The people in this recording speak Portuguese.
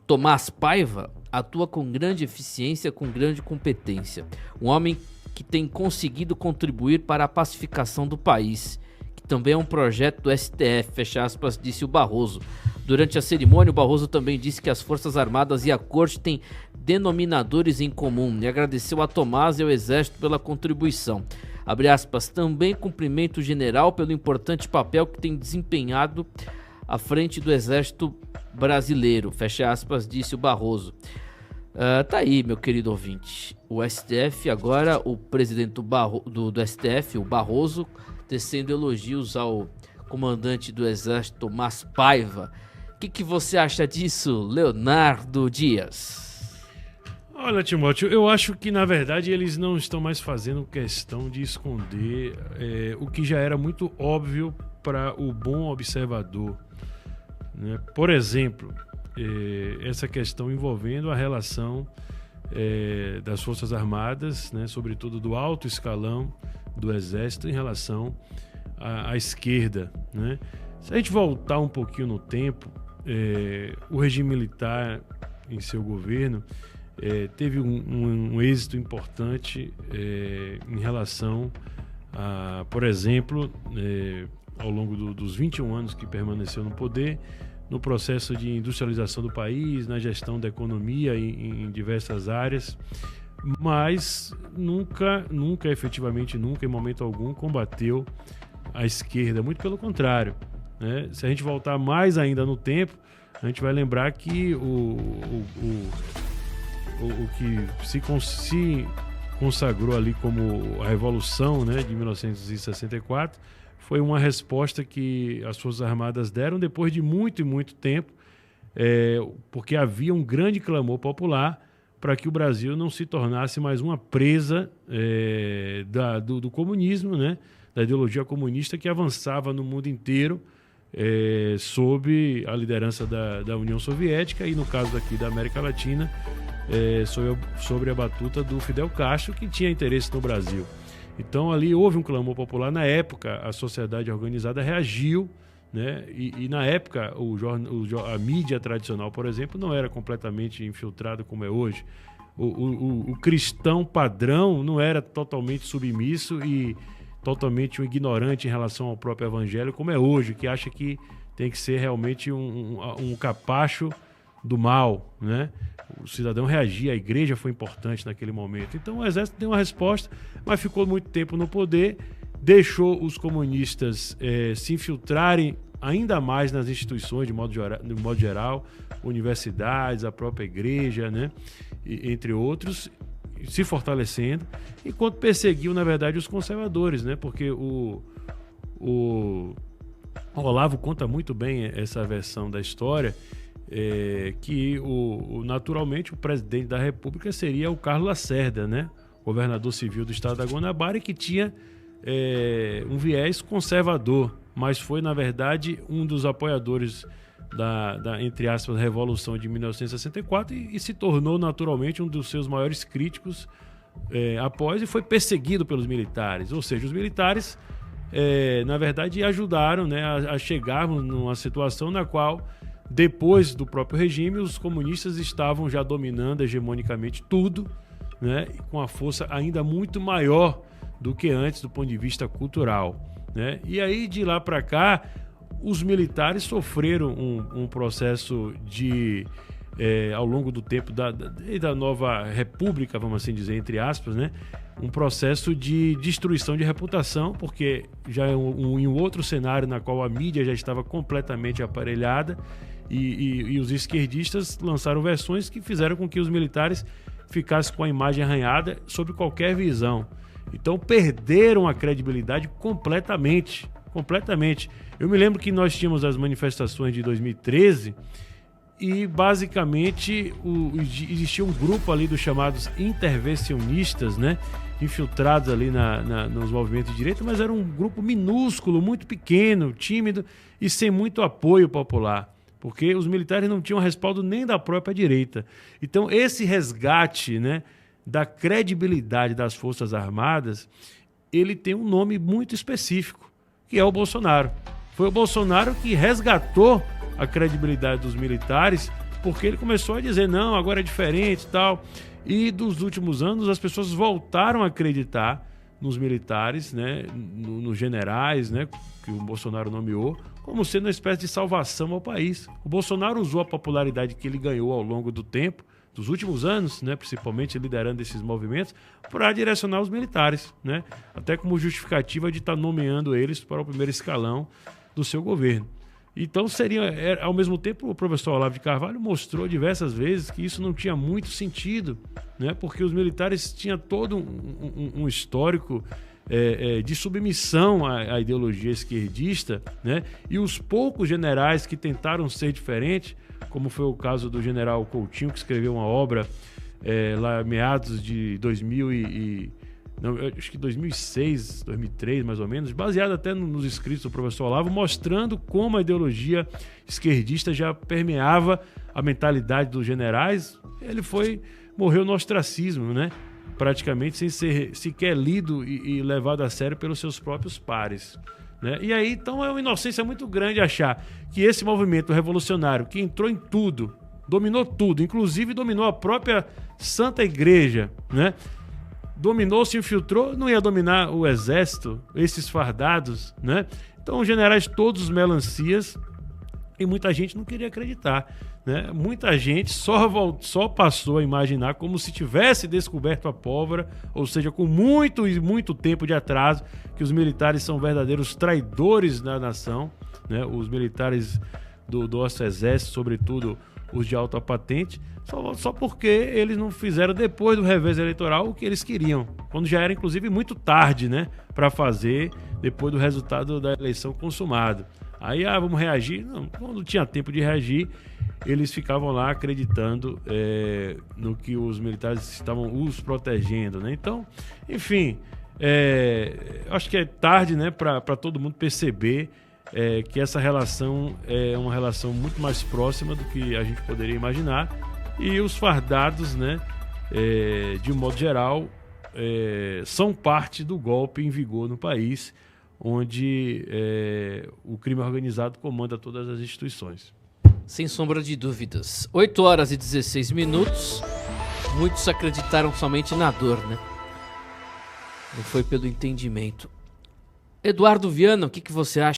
Tomás Paiva atua com grande eficiência, com grande competência. Um homem que tem conseguido contribuir para a pacificação do país, que também é um projeto do STF, fecha aspas, disse o Barroso. Durante a cerimônia, o Barroso também disse que as Forças Armadas e a Corte têm denominadores em comum e agradeceu a Tomás e ao Exército pela contribuição. Abre aspas, também cumprimento o general pelo importante papel que tem desempenhado à frente do Exército brasileiro, fecha aspas, disse o Barroso. Tá aí, meu querido ouvinte. O STF agora, o presidente do STF, o Barroso, tecendo elogios ao comandante do Exército, Tomás Paiva. O que você acha disso, Leonardo Dias? Olha, Timóteo, eu acho que, na verdade, eles não estão mais fazendo questão de esconder o que já era muito óbvio para o bom observador, né? Por exemplo, essa questão envolvendo a relação das Forças Armadas, né, sobretudo do alto escalão do Exército, em relação à esquerda, né? Se a gente voltar um pouquinho no tempo, o regime militar em seu governo teve um êxito importante em relação a, por exemplo, ao longo dos 21 anos que permaneceu no poder, no processo de industrialização do país, na gestão da economia em diversas áreas, mas nunca, efetivamente nunca, em momento algum, combateu a esquerda, muito pelo contrário, né? Se a gente voltar mais ainda no tempo, a gente vai lembrar que o que se consagrou ali como a Revolução, né, de 1964 foi uma resposta que as Forças Armadas deram depois de muito e muito tempo, porque havia um grande clamor popular para que o Brasil não se tornasse mais uma presa do comunismo, né, da ideologia comunista que avançava no mundo inteiro sob a liderança da União Soviética e, no caso aqui da América Latina, sobre a batuta do Fidel Castro, que tinha interesse no Brasil. Então ali houve um clamor popular. Na época a sociedade organizada reagiu, né? E na época a mídia tradicional, por exemplo, não era completamente infiltrada como é hoje. O cristão padrão não era totalmente submisso e totalmente um ignorante em relação ao próprio evangelho como é hoje, que acha que tem que ser realmente um capacho do mal, né? O cidadão reagia, a igreja foi importante naquele momento. Então o Exército deu uma resposta, mas ficou muito tempo no poder, deixou os comunistas se infiltrarem ainda mais nas instituições de modo geral, universidades, a própria igreja, né? Entre outros, se fortalecendo, enquanto perseguiu, na verdade, os conservadores, né? Porque o Olavo conta muito bem essa versão da história, que naturalmente o presidente da República seria o Carlos Lacerda, né? Governador civil do estado da Guanabara, e que tinha um viés conservador, mas foi, na verdade, um dos apoiadores da entre aspas, Revolução de 1964 e se tornou naturalmente um dos seus maiores críticos após, e foi perseguido pelos militares. Ou seja, os militares, na verdade, ajudaram, né, a chegarmos numa situação na qual, depois do próprio regime, os comunistas estavam já dominando hegemonicamente tudo, né, com a força ainda muito maior do que antes do ponto de vista cultural, né? E aí, de lá para cá, os militares sofreram um processo de, ao longo do tempo da nova república, vamos assim dizer, entre aspas, né? Um processo de destruição de reputação, porque já em um outro cenário na qual a mídia já estava completamente aparelhada e os esquerdistas lançaram versões que fizeram com que os militares ficassem com a imagem arranhada sob qualquer visão. Então perderam a credibilidade completamente. Eu me lembro que nós tínhamos as manifestações de 2013 e basicamente existia um grupo ali dos chamados intervencionistas, né, infiltrados ali nos movimentos de direita, mas era um grupo minúsculo, muito pequeno, tímido e sem muito apoio popular, porque os militares não tinham respaldo nem da própria direita. Então esse resgate, né, da credibilidade das Forças Armadas, ele tem um nome muito específico, que é o Bolsonaro. Foi o Bolsonaro que resgatou a credibilidade dos militares porque ele começou a dizer, não, agora é diferente e tal. E dos últimos anos as pessoas voltaram a acreditar nos militares, né, nos generais, né, que o Bolsonaro nomeou, como sendo uma espécie de salvação ao país. O Bolsonaro usou a popularidade que ele ganhou ao longo do tempo, dos últimos anos, né, principalmente liderando esses movimentos, para direcionar os militares, né, até como justificativa de estar nomeando eles para o primeiro escalão do seu governo. Então ao mesmo tempo, o professor Olavo de Carvalho mostrou diversas vezes que isso não tinha muito sentido, né, porque os militares tinham todo um histórico de submissão à ideologia esquerdista, né, e os poucos generais que tentaram ser diferentes, como foi o caso do general Coutinho, que escreveu uma obra lá meados de 2006, 2003 mais ou menos, baseado até nos escritos do professor Olavo, mostrando como a ideologia esquerdista já permeava a mentalidade dos generais. Ele morreu no ostracismo, né? Praticamente sem ser sequer lido e levado a sério pelos seus próprios pares, né? E aí, então, é uma inocência muito grande achar que esse movimento revolucionário, que entrou em tudo, dominou tudo, inclusive dominou a própria Santa Igreja, né? Dominou, se infiltrou, não ia dominar o exército, esses fardados, né? Então, os generais todos melancias, e muita gente não queria acreditar, né? Muita gente só passou a imaginar como se tivesse descoberto a pólvora, ou seja, com muito e muito tempo de atraso, que os militares são verdadeiros traidores da nação, né? Os militares do nosso exército, sobretudo os de alta patente, só porque eles não fizeram depois do revés eleitoral o que eles queriam, quando já era inclusive muito tarde, né, para fazer depois do resultado da eleição consumado. Aí, vamos reagir? Não, quando tinha tempo de reagir, eles ficavam lá acreditando no que os militares estavam os protegendo, né? Então, enfim, acho que é tarde, né, para todo mundo perceber que essa relação é uma relação muito mais próxima do que a gente poderia imaginar, e os fardados, né, de um modo geral, são parte do golpe em vigor no país, onde o crime organizado comanda todas as instituições. Sem sombra de dúvidas. 8 horas e 16 minutos. Muitos acreditaram somente na dor, né? Não foi pelo entendimento. Eduardo Viana, o que você acha?